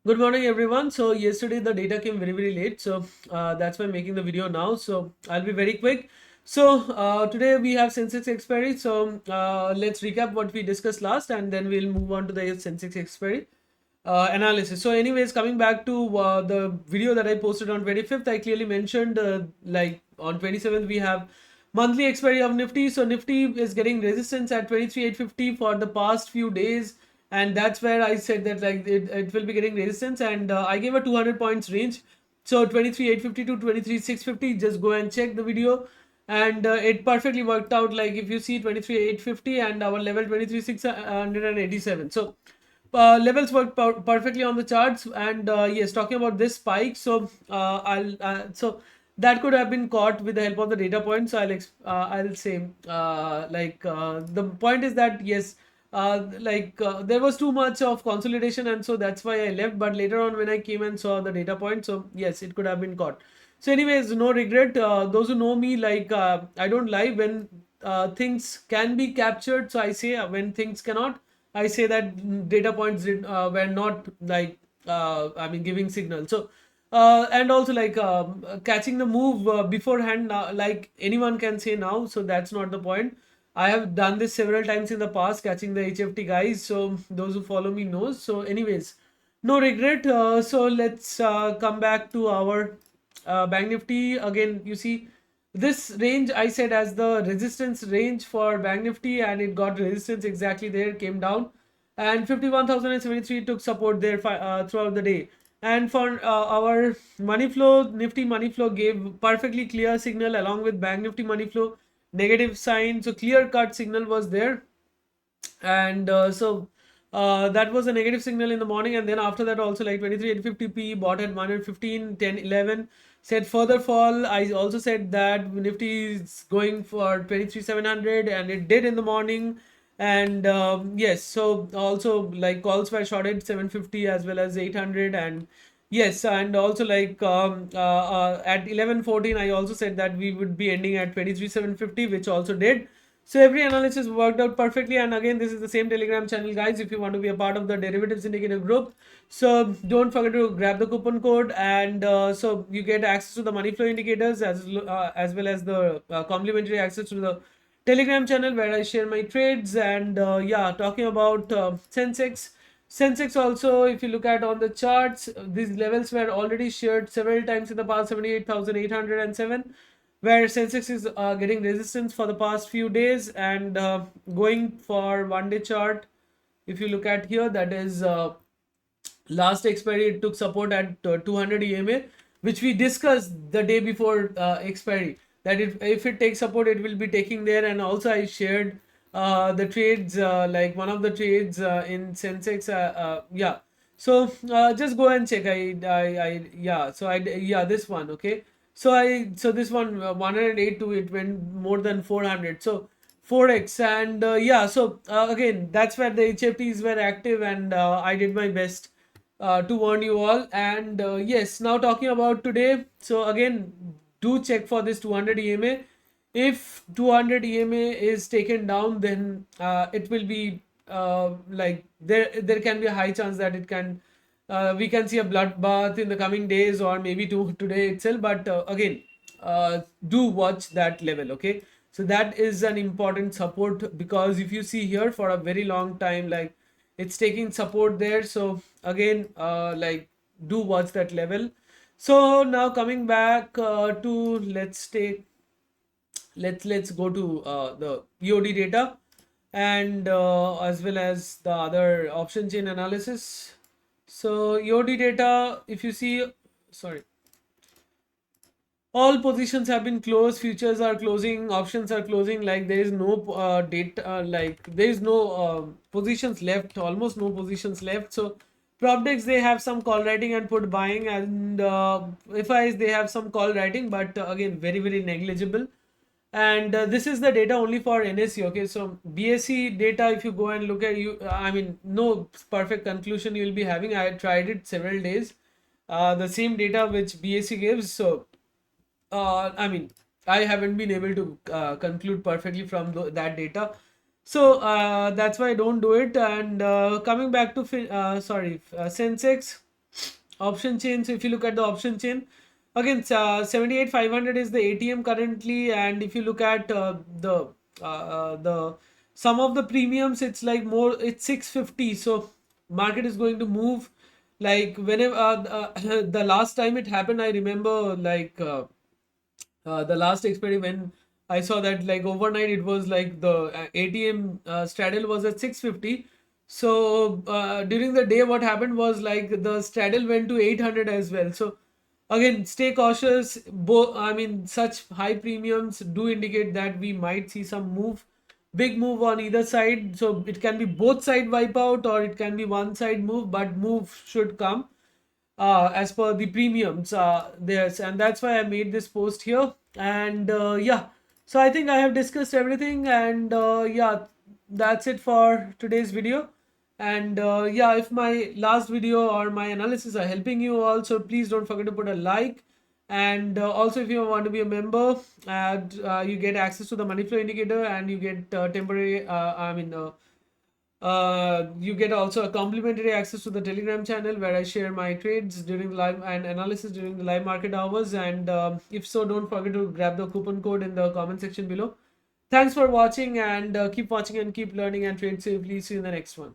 Good morning, everyone. So yesterday the data came very late, so that's why I'm making the video now. So I'll be very quick. So today we have Sensex expiry. So let's recap what we discussed last, and then we'll move on to the Sensex expiry analysis. So, anyways, coming back to the video that I posted on 25th, I clearly mentioned like on 27th we have monthly expiry of Nifty. So Nifty is getting resistance at 23,850 for the past few days, and that's where I said that like it will be getting resistance, and I gave a 200 points range. So 23,850 to 23,650. Just go and check the video, and it perfectly worked out. Like if you see 23,850 and our level 23,687. So levels work perfectly on the charts, and yes, talking about this spike, so so that could have been caught with the help of the data points. So I'll say the point is that yes, there was too much of consolidation, and so that's why I left. But later on when I came and saw the data point, so yes, it could have been caught. So anyways, no regret. Those who know me, I don't lie when things can be captured, so I say when things cannot, I say that data points were not giving signal. So and also catching the move beforehand, like anyone can say now. So that's not the point. I have done this several times in the past, catching the HFT guys. So those who follow me knows. So anyways, no regret. So let's come back to our Bank Nifty again. You see this range I said as the resistance range for Bank Nifty, and it got resistance exactly there, came down, and 51,073 took support there throughout the day. And for our money flow, Nifty money flow gave perfectly clear signal along with Bank Nifty money flow negative sign. So clear cut signal was there, and that was a negative signal in the morning, and then after that also like 23,850p bought at 115, 10, 11 said further fall. I also said that Nifty is going for 23,700, and it did in the morning. And yes, so also like calls were shorted 750 as well as 800. And yes, and also at 11:14 I also said that we would be ending at 23,750, which also did. So every analysis worked out perfectly. And again, this is the same Telegram channel, guys, if you want to be a part of the derivatives indicator group. So don't forget to grab the coupon code, and so you get access to the money flow indicators as well as the complimentary access to the Telegram channel where I share my trades. And yeah, talking about Sensex. Sensex also, if you look at on the charts, these levels were already shared several times in the past, 78,807, where Sensex is getting resistance for the past few days. And going for 1 day chart, if you look at here, that is last expiry, it took support at 200 EMA, which we discussed the day before expiry, that if it takes support, it will be taking there. And also I shared the trades, like one of the trades in Sensex. Yeah. So just go and check. Yeah. So yeah, this one. Okay. So this one 108 to it went more than 400. So 4x. And yeah. So again, that's where the HFTs were active, and I did my best to warn you all. And yes, now talking about today. So again, do check for this 200 EMA. If 200 EMA is taken down, then it will be there can be a high chance that it can we can see a bloodbath in the coming days, or maybe today itself. But again, do watch that level. Okay, so that is an important support, because if you see here for a very long time, like it's taking support there. So again, do watch that level. So now coming back to let's go to the EOD data, and as well as the other option chain analysis. So EOD data, if you see, sorry, all positions have been closed, futures are closing, options are closing. Like there is no data, there is no positions left, almost no positions left. So prop decks, they have some call writing and put buying, and FIs, they have some call writing, but again very negligible. And this is the data only for NSE. Okay, so BSE data, if you go and look at, you I mean, no perfect conclusion you will be having. I tried it several days, the same data which BSE gives. So I mean, I haven't been able to conclude perfectly from that data. So that's why I don't do it. And coming back to Sensex. option chain. So if you look at the option chain, again, 78,500 is the ATM currently, and if you look at the some of the premiums, it's like more, it's 650. So market is going to move like whenever the last time it happened, I remember like the last expiry when I saw that like overnight it was like the ATM straddle was at 650. So during the day, what happened was like the straddle went to 800 as well. So again, stay cautious. I mean, such high premiums do indicate that we might see some move, big move on either side. So it can be both side wipe out or it can be one side move, but move should come as per the premiums there's, and that's why I made this post here. And yeah, so I think I have discussed everything, and yeah, that's it for today's video. And yeah, if my last video or my analysis are helping you also, please don't forget to put a like. And also, if you want to be a member, you get access to the money flow indicator, and you get temporary you get also a complimentary access to the Telegram channel where I share my trades during the live and analysis during the live market hours. And if so, don't forget to grab the coupon code in the comment section below. Thanks for watching, and keep watching and keep learning and trade safely. See you in the next one.